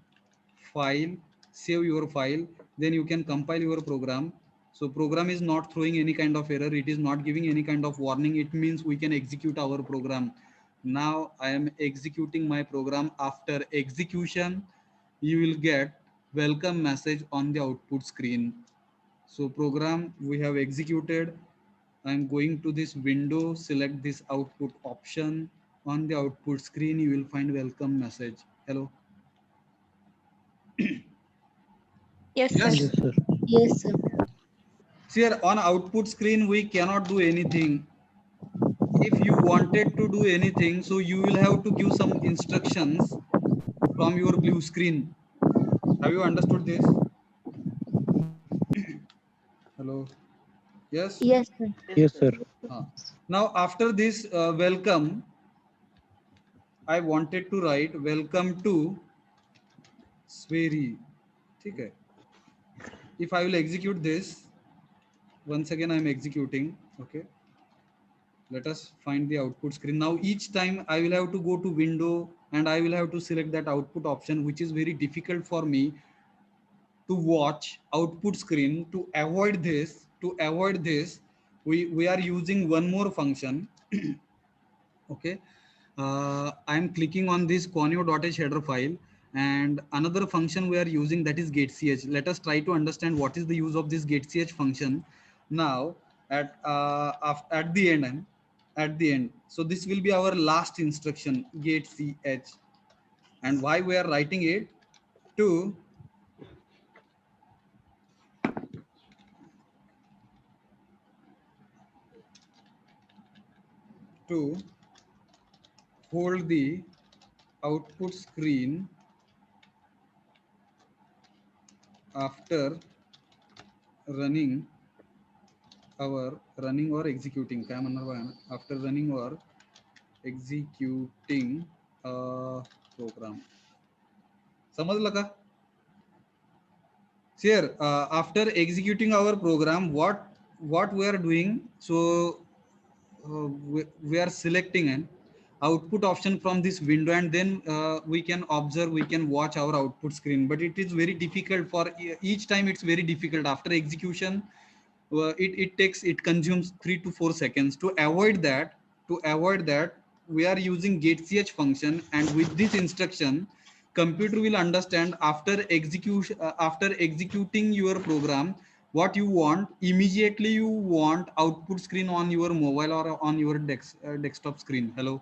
file, save your file, then you can compile your program. So program is not throwing any kind of error, it is not giving any kind of warning. It means we can execute our program. Now I am executing my program. After execution, you will get welcome message on the output screen. So program we have executed. I am going to this window, select this output option. On the output screen, you will find welcome message. Hello. Yes, sir. Yes. Yes, sir. Yes, sir. See here on output screen, we cannot do anything. If you wanted to do anything, so you will have to give some instructions from your blue screen. Have you understood this? Hello. Yes. Yes, sir. Yes, sir. Now after this welcome, I wanted to write welcome to Sweri. Okay. If I will execute this, once again I am executing. Okay. Let us find the output screen. Now each time I will have to go to window and I will have to select that output option, which is very difficult for me to watch output screen. To avoid this, we are using one more function. Okay. I am clicking on this conio.h header file, and another function we are using, that is getch. Let us try to understand what is the use of this getch function. Now at the end, so this will be our last instruction, getch. And why we are writing it? To hold the output screen after running or executing. After running or executing a program. समजलं का? Here after executing our program, what we are doing? So we are selecting an output option from this window, and then we can observe, we can watch our output screen. But it is very difficult for each time. It's very difficult after execution. It consumes 3 to 4 seconds. To avoid that, we are using getch function, and with this instruction, computer will understand after executing your program what you want. Immediately you want output screen on your mobile or on your desktop screen. Hello.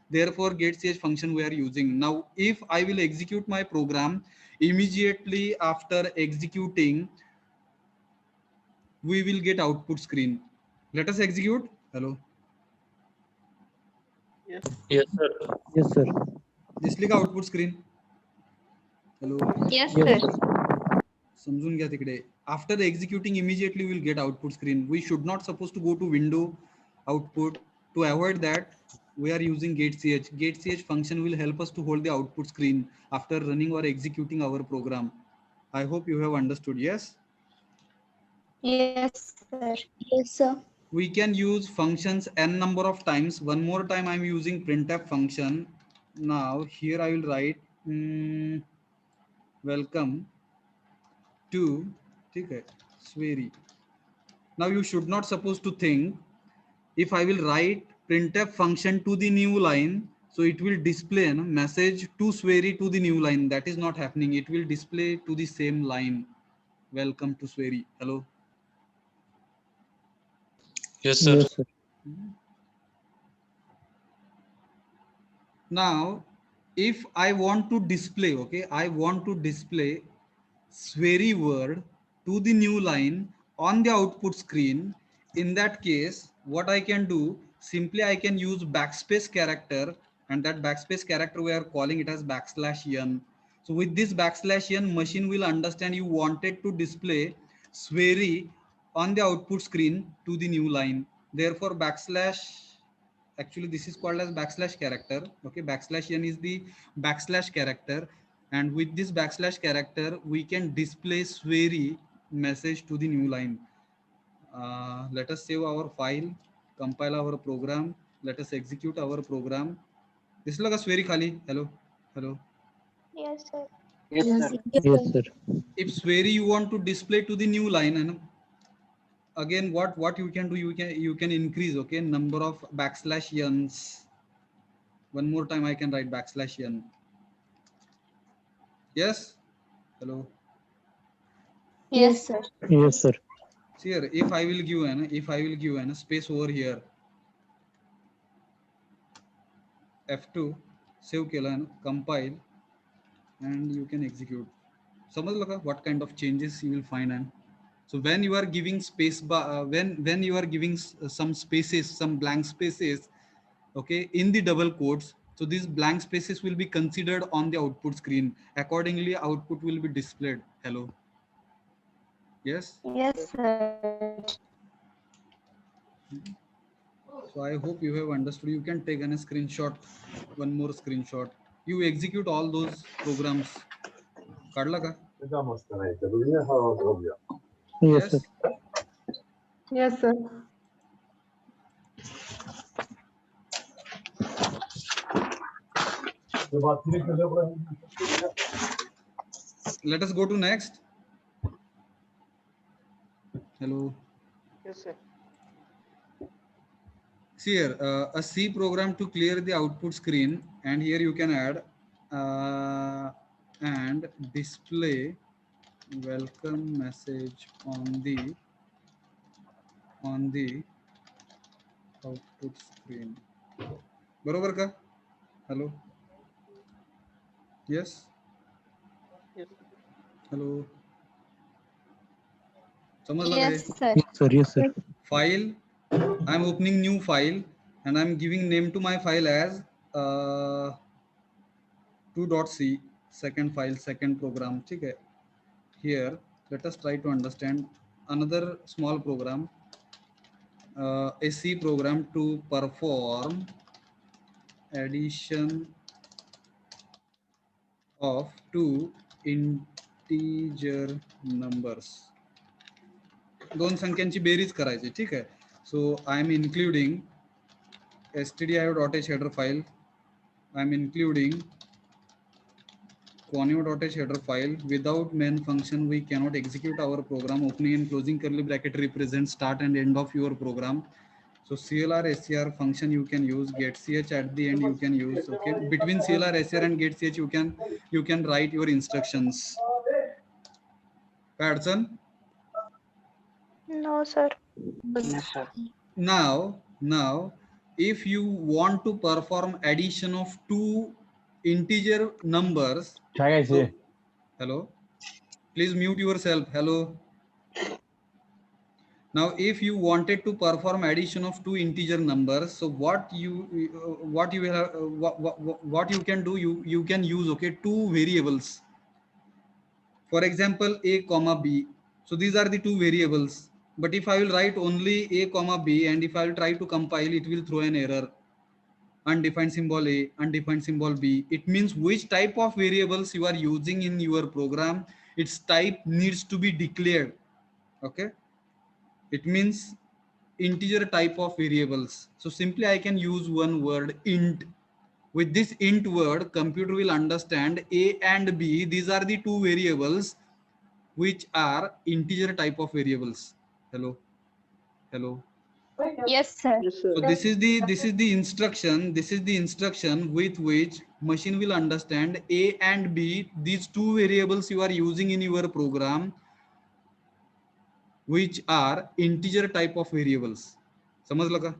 Therefore getch function we are using. Now if I will execute my program, immediately after executing we will get output screen. Let us execute. Hello. Yes. Yes, sir. Yes, sir. दिसली का output screen? Hello, Yes, Yes, sir. sir. समजून घ्या तिकडे. After executing immediately will get output screen. We should not suppose to go to window output. To avoid that we are using getch. Getch function will help us to hold the output screen after running or executing our program. I hope you have understood. Yes, Yes, sir. Yes, sir. we can use functions n number of times. One more time I'm using printf function. Now here I will write welcome to Sweri. Now you should not supposed to think if I will write printf function to the new line, so it will display a message to Sweri to the new line. That is not happening. It will display to the same line. Welcome to Sweri. Hello. Yes, sir. Yes, sir. Now, if I want to display, okay, I want to display Sweri word to the new line on the output screen. In that case, what I can do, simply I can use backspace character, and that backspace character we are calling it as \n. So with this \n, machine will understand you wanted to display Sweri on the output screen to the new line. Therefore, actually this is called as backslash character. Okay, \n is the backslash character, and with this backslash character we can display Sweri message to the new line. Let us save our file, compile our program, let us execute our program. दिसलं का Sweri खाली? Hello. Yes, sir. Yes, Yes, sir. Yes, sir. If Sweri you want to display to the new line, and again what you can do, you can increase, okay, number of \n. One more time I can write \n. Yes. Hello. Yes, sir. Yes, sir. See here, if I will give an space over here, F2, save केला ना, compile, and you can execute. समजलं का what kind of changes you will find? And so when you are giving space bar, when you are giving some spaces, some blank spaces, okay, in the double quotes, so these blank spaces will be considered on the output screen. Accordingly, output will be displayed. Hello. Yes. Yes, sir. So I hope you have understood. You can take a screenshot, one more screenshot. You execute all those programs. काढला का? Yes, sir. Yes, sir. Let us go to next. Hello. Yes, sir. See here, a C program to clear the output screen, and here you can add and display welcome message on the output screen. बरोबर का? Hello. Yes. Yes. Hello. समझ लगा Yes, ये? sir. Yes, sir. Yes, sir. File, I'm opening new file and I'm giving name to my file as 2.c, second file, second program. ठीक है? Here, let us try to understand another small program, a C program to perform addition of two integer numbers. दोन संख्यांची berries करायची. ठीक आहे? So I am including stdio.h header file. I am including conio.h header file. Without main function, we cannot execute our program. Opening and closing curly bracket represents start and end of your program. So CLR SCR function you can use. Getch at the end you can use. Okay. Between CLR SCR and getch you can write your instructions. काय अडचण? No, sir. Yes, sir. Now, if you want to perform addition of two integer numbers, so, hello, please mute yourself. Hello. Now, if you wanted to perform addition of two integer numbers, so what you will have, what you can do, you can use, okay, two variables. For example, a comma b. So these are the two variables. But if I will write only a comma b, and if I will try to compile, it will throw an error. Undefined symbol a, undefined symbol b. It means which type of variables you are using in your program, its type needs to be declared. Okay. It means integer type of variables. So simply I can use one word, int. With this int word, computer will understand a and b. These are the two variables which are integer type of variables. Hello. Yes, sir. Yes, sir. So this is the instruction. This is the instruction with which machine will understand a and b. These two variables you are using in your program, which are integer type of variables. समझ लगा?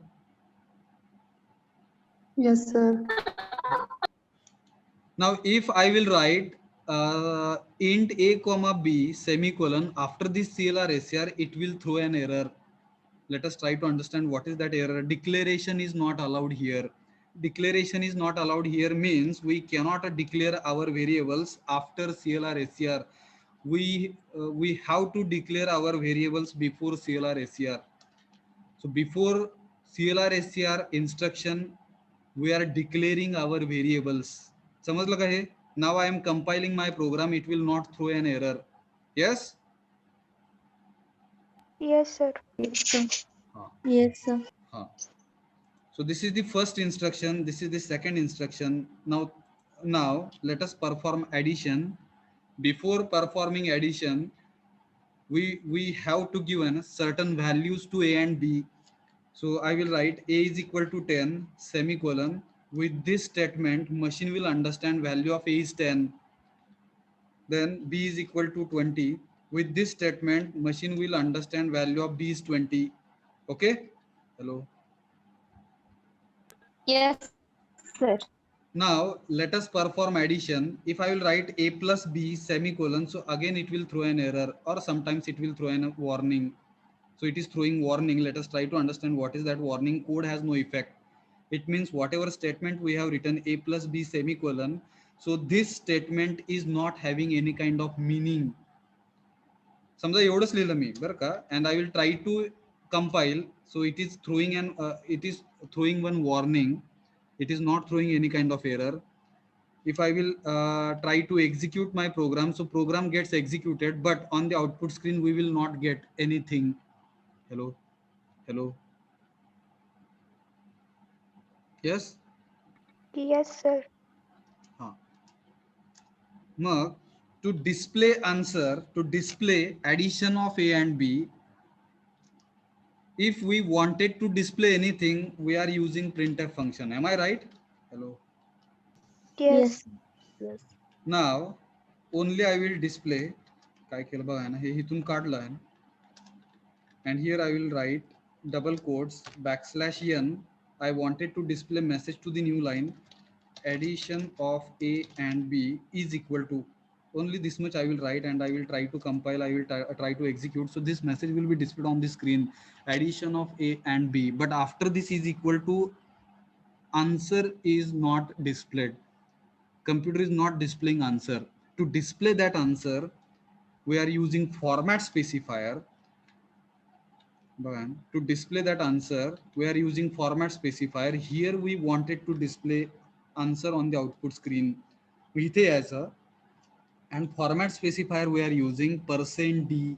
Yes, sir. Now, if I will write int a comma b semicolon after this CLR SCR, it will throw an error. Let us try to understand what is that error. Declaration is not allowed here. Declaration is not allowed here means we cannot declare our variables after CLR SCR. We have to declare our variables before CLR SCR. So before CLR SCR instruction, we are declaring our variables. समझ लगा है? Now I am compiling my program. It will not throw an error. Yes? Yes, sir. Yes, sir. हाँ. Yes, sir. हाँ. So this is the first instruction. This is the second instruction. Now let us perform addition. Before performing addition, we have to give certain values to a and b. So I will write a is equal to 10 semicolon. With this statement, machine will understand value of a is 10. Then b is equal to 20. With this statement, machine will understand value of b is 20. Okay? Hello. Yes, sir. Now let us perform addition. If I will write a plus b semicolon, so again it will throw an error, or sometimes it will throw a warning. So it is throwing warning. Let us try to understand what is that warning. Code has no effect. It means whatever statement we have written a plus b semicolon, so this statement is not having any kind of meaning. समजा एवढंच लिहिलं मी बरं का, and I will try to compile. So it is throwing one warning. It is not throwing any kind of error. If I will try to execute my program, so program gets executed, but on the output screen we will not get anything. Hello. Yes. Yes, sir. Mug to display answer, to display addition of a and b, if we wanted to display anything, we are using printf function. Am I right? Hello. Yes. Yes. Now only I will display काय केलं बघा ना, हे इथून काढलं आहे, and here I will write double quotes \n. I wanted to display message to the new line, addition of a and b is equal to, only this much I will write, and I will try to compile. I will try to execute. So this message will be displayed on the screen, addition of a and b. But after this is equal to, answer is not displayed. Computer is not displaying answer. To display that answer, we are using format specifier. To display that answer, we are using format specifier. Here we wanted to display answer on the output screen. And format specifier we are using %d.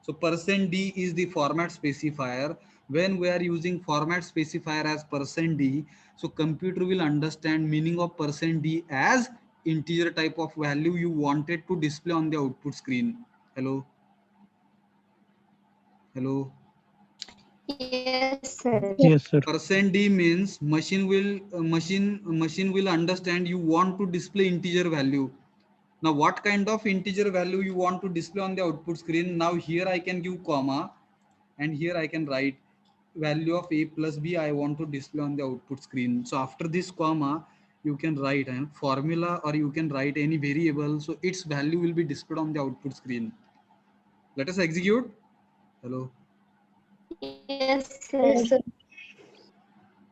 So %d is the format specifier. When we are using format specifier as %d, so computer will understand meaning of %d as integer type of value you wanted to display on the output screen. Hello. Yes, sir. Yes, sir. %d means machine will understand you want to display integer value. Now what kind of integer value you want to display on the output screen? Now here I can give comma, and here I can write value of a plus b I want to display on the output screen. So after this comma, you can write a formula, or you can write any variable, so its value will be displayed on the output screen. Let us execute. Hello. Yes, Yes, sir. sir.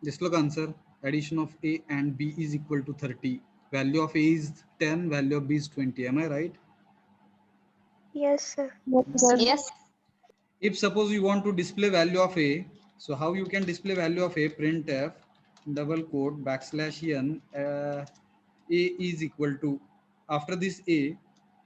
Just look answer. Addition of A and B is equal to 30. Value of A is 10, value of B is 20. Am I right? Yes, sir. Yes. If suppose you want to display value of A, so how you can display value of A? Printf double quote backslash n A is equal to, after this A,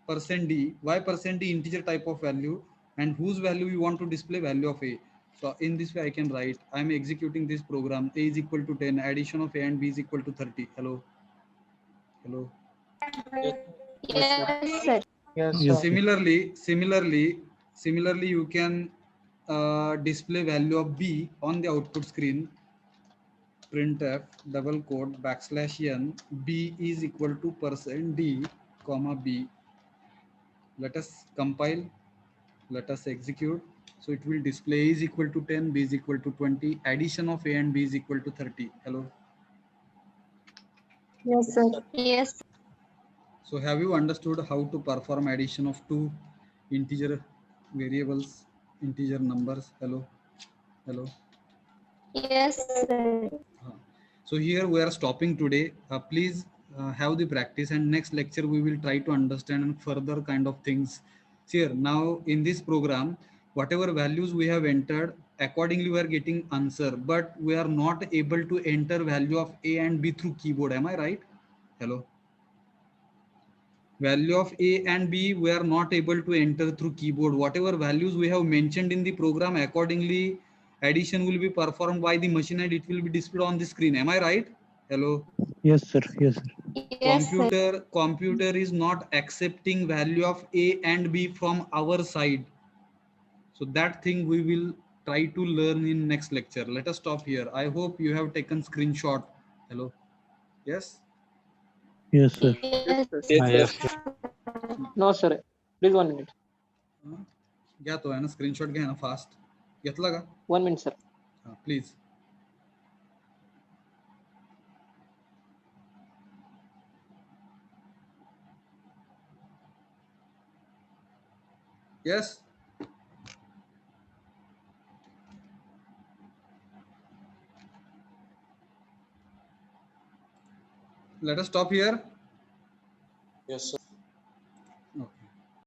percent %d. Why percent %d? Integer type of value, and whose value you want to display? Value of A. So in this way I can write, I am executing this program. A is equal to 10, addition of A and B is equal to 30. Hello. Yes, sir. Yes, Yes, sir. sir. Similarly you can display value of B on the output screen. Printf double quote backslash n B is equal to percent %d comma B. Let us compile, let us execute. So it will display A is equal to 10, B is equal to 20, addition of A and B is equal to 30. Hello. Yes, sir. Yes. So have you understood how to perform addition of two integer variables, integer numbers? Hello. Yes, sir. Uh, So here we are stopping today. Please have the practice, and next lecture we will try to understand and further kind of things. So here now in this program, whatever values we have entered, accordingly we are getting answer, but we are not able to enter value of A and B through keyboard. Am I right? Hello. Value of A and B we are not able to enter through keyboard. Whatever values we have mentioned in the program, accordingly addition will be performed by the machine and it will be displayed on the screen. Am I right? Hello. Yes, sir. Yes, sir. Yes, sir. Computer is not accepting value of A and B from our side. So that thing we will try to learn in next lecture. Let us stop here. I hope you have taken screenshot. Hello. Yes. Yes, sir. Yes, Yes, sir. No, sir. Please 1 minute. घ्या तो आहे ना screenshot घ्या ना fast घेतला का 1 minute, sir. Please yes let us stop here. Yes, sir.